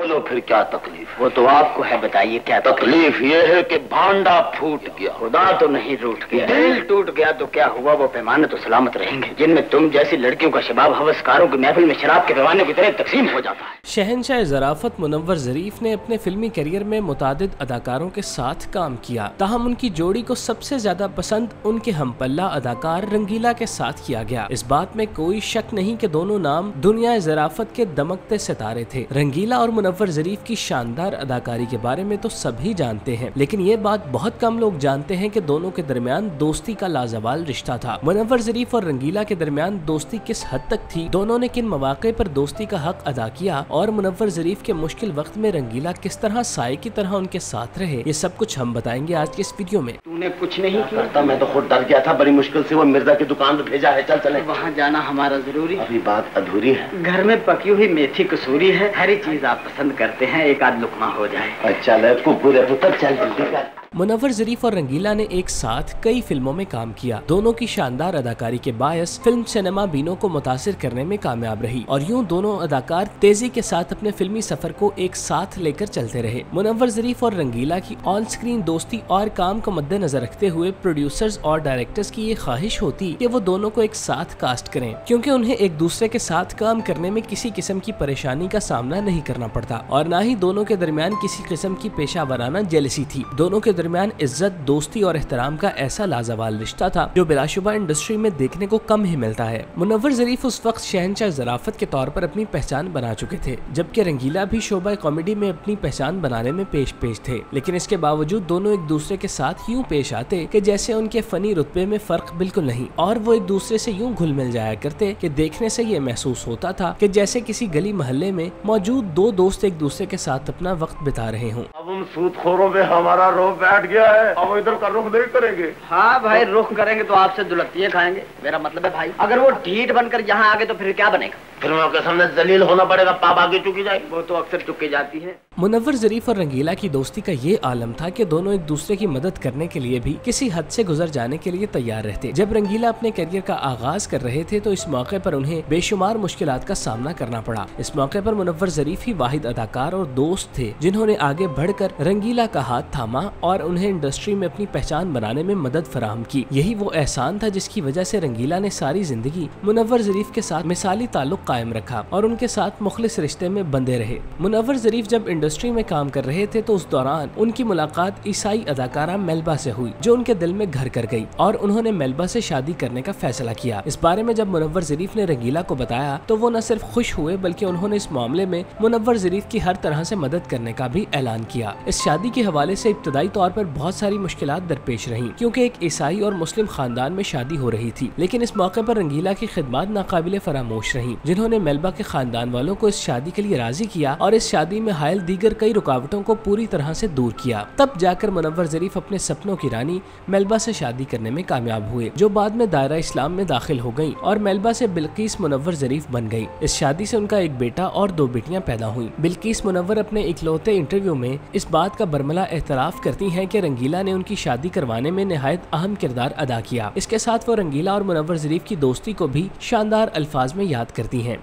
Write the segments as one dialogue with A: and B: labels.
A: बोलो फिर क्या तकलीफ?
B: वो तो आपको है, बताइए क्या
A: तकलीफ ये है कि भांडा फूट गया।
B: खुदा तो नहीं रूठ गया, दिल टूट गया तो क्या हुआ, वो पैमाने तो सलामत रहेंगे जिनमें तुम जैसी लड़कियों का शबाब हवसकारों की महफिल में शराब के पैमाने की तरह तकसीम हो जाता है।
C: शहंशाह ज़राफ़त मुनव्वर ज़रीफ ने अपने फिल्मी करियर में मुतादिद अदाकारों के साथ काम किया, ताहम उनकी जोड़ी को सबसे ज्यादा पसंद उनके हमपल्ला अदाकार रंगीला के साथ किया गया। इस बात में कोई शक नहीं कि दोनों नाम दुनिया ज़राफ़त के दमकते सितारे थे। रंगीला और मुनव्वर ज़रीफ की शानदार अदाकारी के बारे में तो सभी जानते हैं, लेकिन ये बात बहुत कम लोग जानते हैं कि दोनों के दरमियान दोस्ती का लाजवाल रिश्ता था। मुनव्वर ज़रीफ और रंगीला के दरमियान दोस्ती किस हद तक थी, दोनों ने किन मौके पर दोस्ती का हक अदा किया और मुनव्वर ज़रीफ के मुश्किल वक्त में रंगीला किस तरह साए की तरह उनके साथ रहे, ये सब कुछ हम बताएंगे आज के इस वीडियो में।
B: तूने कुछ नहीं किया?
A: मैं तो खुद डर गया था, बड़ी मुश्किल से वो मिर्जा की दुकान पे भेजा है। चल चले,
B: वहाँ जाना हमारा जरूरी।
A: अभी बात अधूरी है।
B: घर में पकी हुई मेथी कसूरी है, हरी चीज आप पसंद करते हैं, एक आध लुकमा हो जाए।
A: अच्छा पूरे पुत्र चल जल्दी कर।
C: मुनव्वर ज़रीफ और रंगीला ने एक साथ कई फिल्मों में काम किया। दोनों की शानदार अदाकारी के बायस फिल्म सिनेमा बीनों को मुतासिर करने में कामयाब रही और यूं दोनों अदाकार तेजी के साथ अपने फिल्मी सफर को एक साथ लेकर चलते रहे। मुनव्वर ज़रीफ और रंगीला की ऑन स्क्रीन दोस्ती और काम को मद्देनजर रखते हुए प्रोड्यूसर्स और डायरेक्टर्स की ये ख्वाहिश होती कि वो दोनों को एक साथ कास्ट करें, क्योंकि उन्हें एक दूसरे के साथ काम करने में किसी किस्म की परेशानी का सामना नहीं करना पड़ता और न ही दोनों के दरमियान किसी किस्म की पेशा वराना जेलसी थी। दोनों के दरमियान इज्जत, दोस्ती और एहतराम का ऐसा लाजवाल रिश्ता था जो बिलाशुबा इंडस्ट्री में देखने को कम ही मिलता है। मुनव्वर ज़रीफ उस वक्त शहंशाह ज़राफ़त के तौर पर अपनी पहचान बना चुके थे, जबकि रंगीला भी शोबा कॉमेडी में अपनी पहचान बनाने में पेश थे, लेकिन इसके बावजूद दोनों एक दूसरे के साथ यूं पेश आते कि जैसे उनके फनी रुतबे में फर्क बिल्कुल नहीं और वो एक दूसरे से यूं घुल मिल जाया करते कि देखने से ये महसूस होता था कि जैसे किसी गली मोहल्ले में मौजूद दो दोस्त एक दूसरे के साथ अपना वक्त बिता रहे हों।
A: अब हम सूदखोरों पे हमारा रोब बैठ गया है, अब इधर का रुख नहीं करेंगे।
B: हाँ भाई, रुख करेंगे तो आपसे दुलत्तियाँ खाएंगे। मेरा मतलब है भाई, अगर वो ढीठ बनकर यहाँ आ गए तो फिर क्या बनेगा?
A: फिर मैं उसके सामने जलील होना पड़ेगा, पाप आगे चुकी जाएगी।
B: वो तो अक्सर चुकी जाती है।
C: मुनव्वर ज़रीफ और रंगीला की दोस्ती का ये आलम था कि दोनों एक दूसरे की मदद करने के लिए भी किसी हद से गुजर जाने के लिए तैयार रहते। जब रंगीला अपने करियर का आगाज कर रहे थे तो इस मौके पर उन्हें बेशुमार मुश्किलात का सामना करना पड़ा। इस मौके पर मुनव्वर ज़रीफ ही वाहिद अदाकार और दोस्त थे जिन्होंने आगे बढ़कर रंगीला का हाथ थामा और उन्हें इंडस्ट्री में अपनी पहचान बनाने में मदद फराहम की। यही वो एहसान था जिसकी वजह से रंगीला ने सारी जिंदगी मुनव्वर ज़रीफ के साथ मिसाली ताल्लुक कायम रखा और उनके साथ मुखलिस रिश्ते में बंधे रहे। मुनव्वर ज़रीफ जब इंडस्ट्री में काम कर रहे थे तो उस दौरान उनकी मुलाकात ईसाई अदाकारा मेलबा से हुई, जो उनके दिल में घर कर गई और उन्होंने मेलबा से शादी करने का फैसला किया। इस बारे में जब मुनव्वर ज़रीफ ने रंगीला को बताया तो वो न सिर्फ खुश हुए बल्कि उन्होंने इस मामले में मुनव्वर ज़रीफ की हर तरह से मदद करने का भी ऐलान किया। इस शादी के हवाले से इब्तदाई तौर पर बहुत सारी मुश्किलात दरपेश रही, क्योंकि एक ईसाई और मुस्लिम खानदान में शादी हो रही थी, लेकिन इस मौके पर रंगीला की खिदमत नाकाबिले फरामोश रही, जिन्होंने मेलबा के खानदान वालों को इस शादी के लिए राजी किया और इस शादी में हायल दीगर कई रुकावटों को पूरी तरह से दूर किया। तब जाकर मुनव्वर ज़रीफ अपने सपनों की रानी मेलबा से शादी करने में कामयाब हुए, जो बाद में दायरा इस्लाम में दाखिल हो गयी और मेलबा से बिल्किस मुनव्वर ज़रीफ बन गयी। इस शादी से उनका एक बेटा और 2 बेटियां पैदा हुई। बिल्किस मुनव्वर अपने इकलौते इंटरव्यू में इस बात का बरमला एतराफ करती हैं कि रंगीला ने उनकी शादी करवाने में निहायत अहम किरदार अदा किया। इसके साथ वो रंगीला और मुनव्वर ज़रीफ की दोस्ती को भी शानदार अल्फाज में याद करती हैं।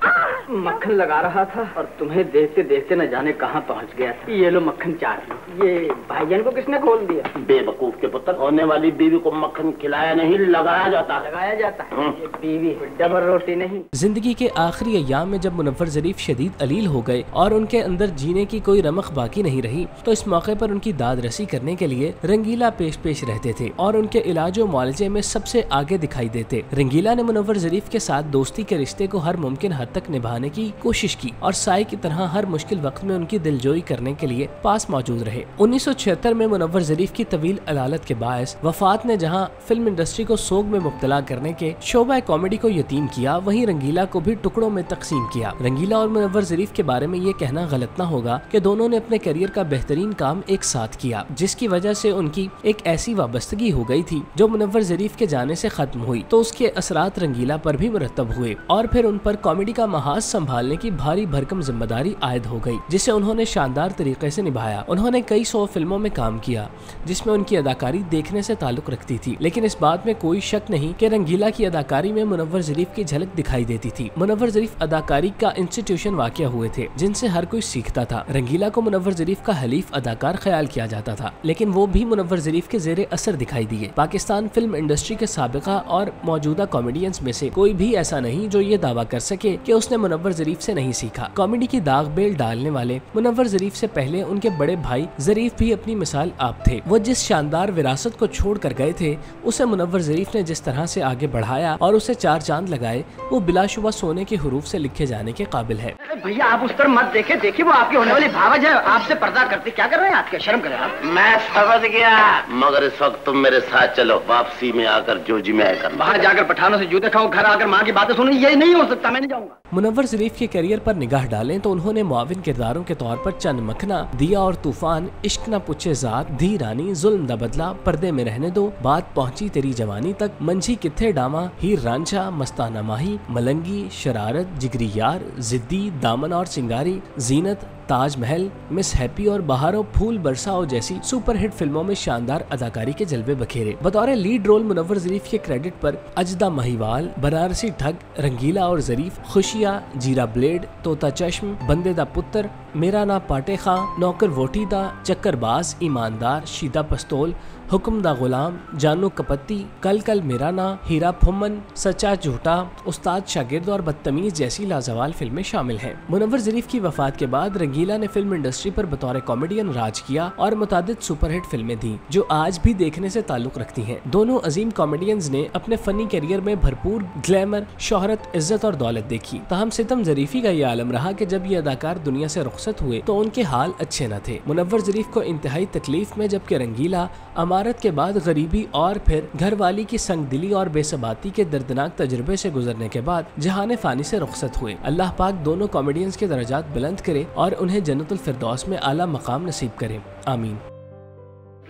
B: मक्खन लगा रहा था और तुम्हें देखते देखते न जाने कहाँ पहुँच गया था। ये लो मक्खन चाट लो। ये भाईजान को किसने खोल दिया?
A: बेवकूफ के पुत्र, होने वाली बीवी को मक्खन खिलाया नहीं लगाया जाता है।
B: ये बीवी डबल रोटी नहीं।
C: जिंदगी के आखिरी अय्याम में जब मुनव्वर ज़रीफ शदीद अलील हो गए और उनके अंदर जीने की कोई रमक बाकी नहीं रही तो इस मौके पर उनकी दाद रसी करने के लिए रंगीला पेश रहते थे और उनके इलाज और मुआलजे में सबसे आगे दिखाई देते। रंगीला ने मुनव्वर ज़रीफ के साथ दोस्ती के रिश्ते को हर मुमकिन हद तक निभाने की कोशिश की और साई की तरह हर मुश्किल वक्त में उनकी दिलजोई करने के लिए पास मौजूद रहे। 1976 में मुनव्वर ज़रीफ की तवील अदालत के बायस वफात ने जहां फिल्म इंडस्ट्री को सोग में मुब्तला करने के शोबा कॉमेडी को यतीम किया, वहीं रंगीला को भी टुकड़ों में तकसीम किया। रंगीला और मुनव्वर ज़रीफ के बारे में ये कहना गलत न होगा कि दोनों ने अपने करियर का बेहतरीन काम एक साथ किया, जिसकी वजह से उनकी एक ऐसी वाबस्तगी हो गई थी जो मुनव्वर ज़रीफ के जाने से खत्म हुई तो उसके असरात रंगीला पर भी मुरतब हुए और फिर उन पर कॉमेडी का महाज संभालने की भारी भरकम जिम्मेदारी आयद हो गई, जिसे उन्होंने शानदार तरीके से निभाया। उन्होंने कई 100 फिल्मों में काम किया जिसमें उनकी अदाकारी देखने से ताल्लुक रखती थी, लेकिन इस बात में कोई शक नहीं कि रंगीला की अदाकारी में मुनव्वर ज़रीफ की झलक दिखाई देती थी। मुनव्वर ज़रीफ अदाकारी का इंस्टीट्यूशन वाक़या हुए थे जिनसे हर कोई सीखता था। रंगीला को मुनव्वर ज़रीफ का हलीफ अदाकार ख्याल किया जाता था, लेकिन वो भी मुनव्वर ज़रीफ के ज़ेरे असर दिखाई दिए। पाकिस्तान फिल्म इंडस्ट्री के साबिका और मौजूदा कॉमेडियंस में से कोई भी ऐसा नहीं जो ये दावा कर सके कि उसने मुनव्वर ज़रीफ से नहीं सीखा। कॉमेडी की दाग बेल डालने वाले मुनव्वर ज़रीफ से पहले उनके बड़े भाई ज़रीफ भी अपनी मिसाल आप थे। वो जिस शानदार विरासत को छोड़ कर गए थे, उसे मुनव्वर ज़रीफ ने जिस तरह से आगे बढ़ाया और उसे 4 चांद लगाए, वो बिलाशुबा सोने के हरूफ से लिखे जाने के काबिल है।
B: भैया आप उस तरफ मत देखे, देखिए वो आपकी होने वाली भावज है, आपसे पर्दा करते क्या कर रहे हैं? आप क्या शर्म करें आप?
A: मैं समझ गया, मगर इस वक्त तुम मेरे साथ चलो, वापसी में आकर जो जी मैं कर।
B: बाहर जाकर पठानों से जूते खाओ, घर आकर माँ की बातें सुनो, ये नहीं हो सकता, मैं नहीं जाऊंगा।
C: मुनव्वर ज़रीफ के करियर पर निगाह डालें तो उन्होंने मुआविन किरदारों के तौर पर चंद मखना, दिया और तूफान, इश्क न पूछे ज़ात, धी रानी, जुल्म दा बदला, पर्दे में रहने दो, बात पहुंची तेरी जवानी तक, मंझी किथे डामा, हीर रांझा, मस्ताना माही, मलंगी, शरारत, जिगरी यार, जिद्दी, दामन और चिंगारी, जीनत, ताजमहल, मिस हैप्पी और बहारों फूल बरसाओ जैसी सुपरहिट फिल्मों में शानदार अदाकारी के जलवे बखेरे। बतौर लीड रोल मुनव्वर ज़रीफ के क्रेडिट पर अजदा महिवाल, बनारसी ठग, रंगीला और ज़रीफ, खुशिया, जीरा ब्लेड, तोता चश्म, बंदे दा पुत्र, मेरा ना पाटे खां, नौकर वोटी दा, चक्करबाज, ईमानदार, शीदा पस्तोल, हुक्म दा गुलाम, जानू कपत्ती, कल कल मेरा ना, हीरा फुम्मन, सच्चा झूठा, उस्ताद शागिर्द और बदतमीज जैसी लाजवाल फिल्में शामिल हैं। मुनव्वर ज़रीफ की वफात के बाद रंगीला ने फिल्म इंडस्ट्री पर बतौर कॉमेडियन राज किया और मुतादिद सुपरहिट फिल्में दी जो आज भी देखने से ताल्लुक रखती हैं। दोनों अजीम कॉमेडियंस ने अपने फनी करियर में भरपूर ग्लैमर, शोहरत, इज्जत और दौलत देखी। ताहम सितम ज़रीफी का ये आलम रहा कि जब ये अदाकार दुनिया से रुखसत हुए तो उनके हाल अच्छे न थे। मुनव्वर ज़रीफ को इंतहाई तकलीफ में, जबकि रंगीला अमारत के बाद गरीबी और फिर घरवाली की संगदिली और बेसबाती के दर्दनाक तजुर्बे से गुजरने के बाद जहाने फानी से रुखसत हुए। अल्लाह पाक दोनों कॉमेडियंस के दर्जात बुलंद करे और उन्हें जन्नतुल फिरदौस में आला मकाम नसीब करे, आमीन।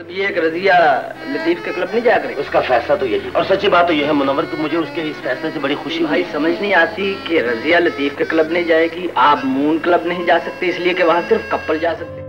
B: ये एक रजिया लतीफ के क्लब नहीं जाया करे?
A: उसका फैसला तो यही, और सच्ची बात तो यह है मुनव्वर कि मुझे उसके इस फैसले से बड़ी खुशी
B: भाई समझ नहीं आती कि रजिया लतीफ के क्लब नहीं जाएगी, आप मून क्लब नहीं जा सकते इसलिए कि वहाँ सिर्फ कपल जा सकते।